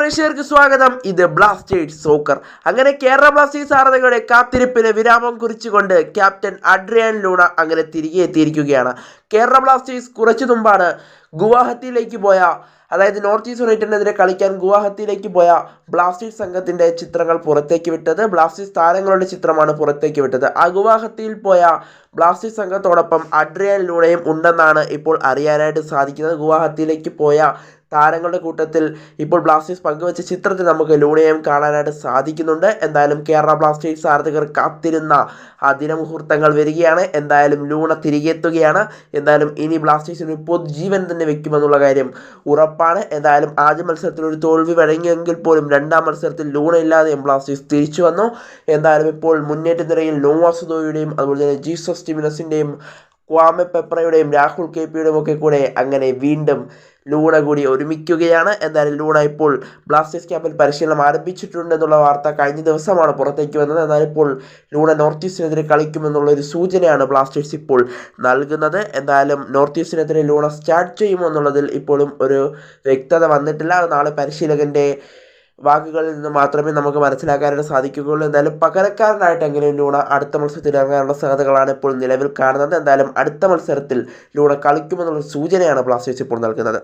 പ്രേക്ഷകർക്ക് സ്വാഗതം. ഇത് ബ്ലാസ്റ്റേഴ്സ് സോക്കർ. അങ്ങനെ കേരള ബ്ലാസ്റ്റേഴ്സ് ആരാധകരുടെ കാത്തിരിപ്പിന് വിരാമം കുറിച്ചുകൊണ്ട് ക്യാപ്റ്റൻ അഡ്രിയാൻ ലൂണ അങ്ങനെ തിരികെ എത്തിയിരിക്കുകയാണ്. കേരള ബ്ലാസ്റ്റേഴ്സ് കുറച്ചു മുമ്പാണ് ഗുവാഹത്തിയിലേക്ക് പോയ, അതായത് നോർത്ത് ഈസ്റ്റ് യുണൈറ്റഡിനെതിരെ കളിക്കാൻ ഗുവാഹത്തിയിലേക്ക് പോയ ബ്ലാസ്റ്റേഴ്സ് സംഘത്തിൻ്റെ ചിത്രങ്ങൾ പുറത്തേക്ക് വിട്ടത്. ബ്ലാസ്റ്റേഴ്സ് താരങ്ങളുടെ ചിത്രമാണ് പുറത്തേക്ക് വിട്ടത്. ആ ഗുവാഹത്തിയിൽ പോയ ബ്ലാസ്റ്റേഴ്സ് സംഘത്തോടൊപ്പം അഡ്രിയാൻ ലൂണയും ഉണ്ടെന്നാണ് ഇപ്പോൾ അറിയാനായിട്ട് സാധിക്കുന്നത്. ഗുവാഹത്തിയിലേക്ക് പോയ താരങ്ങളുടെ കൂട്ടത്തിൽ ഇപ്പോൾ ബ്ലാസ്റ്റേഴ്സ് പങ്കുവച്ച ചിത്രത്തിൽ നമുക്ക് ലൂണയും കാണാനായിട്ട് സാധിക്കുന്നുണ്ട്. എന്തായാലും കേരള ബ്ലാസ്റ്റേഴ്സ് ആരാധകർ കാത്തിരുന്ന ആ ദിനമുഹൂർത്തങ്ങൾ വരികയാണ്. എന്തായാലും ലൂണ തിരികെ എത്തുകയാണ്. എന്തായാലും ഇനി ബ്ലാസ്റ്റേഴ്സിന് പൊതുജീവൻ തന്നെ വെക്കുമെന്നുള്ള കാര്യം ഉറപ്പാണ്. എന്തായാലും ആദ്യ മത്സരത്തിൽ ഒരു തോൽവി വഴങ്ങിയെങ്കിൽ പോലും രണ്ടാം മത്സരത്തിൽ ലൂണ ഇല്ലാതെയും ബ്ലാസ്റ്റേഴ്സ് തിരിച്ചു വന്നു. എന്തായാലും ഇപ്പോൾ മുന്നേറ്റ നിരയിൽ നോവാ സുധോയുടെയും അതുപോലെ തന്നെ ജീസസ് ടിമിനസിൻ്റെയും ക്വാമെ പെപ്രയുടെയും രാഹുൽ കെ പിയുടെയും ഒക്കെ കൂടെ അങ്ങനെ വീണ്ടും ലൂണ കൂടി ഒരുമിക്കുകയാണ്. എന്തായാലും ലൂണ ഇപ്പോൾ ബ്ലാസ്റ്റേഴ്സ് ക്യാമ്പിൽ പരിശീലനം ആരംഭിച്ചിട്ടുണ്ടെന്നുള്ള വാർത്ത കഴിഞ്ഞ ദിവസമാണ് പുറത്തേക്ക് വന്നത്. എന്നാൽ ഇപ്പോൾ ലൂണ നോർത്ത് ഈസ്റ്റിനെതിരെ കളിക്കുമെന്നുള്ള ഒരു സൂചനയാണ് ബ്ലാസ്റ്റേഴ്സ് ഇപ്പോൾ നൽകുന്നത്. എന്തായാലും നോർത്ത് ഈസ്റ്റിനെതിരെ ലൂണ സ്റ്റാർട്ട് ചെയ്യുമോ എന്നുള്ളതിൽ ഇപ്പോഴും ഒരു വ്യക്തത വന്നിട്ടില്ല. നാളെ പരിശീലകൻ്റെ വാക്കുകളിൽ നിന്ന് മാത്രമേ നമുക്ക് മനസ്സിലാക്കാനായിട്ട് സാധിക്കുകയുള്ളൂ. എന്തായാലും പകരക്കാരനായിട്ടെങ്കിലും ലൂണ അടുത്ത മത്സരത്തിൽ ഇറങ്ങാനുള്ള സാധ്യതകളാണ് ഇപ്പോൾ നിലവിൽ കാണുന്നത്. എന്തായാലും അടുത്ത മത്സരത്തിൽ ലൂണ കളിക്കുമെന്നുള്ള സൂചനയാണ് ബ്ലാസ്റ്റേഴ്സ് ഇപ്പോൾ നൽകുന്നത്.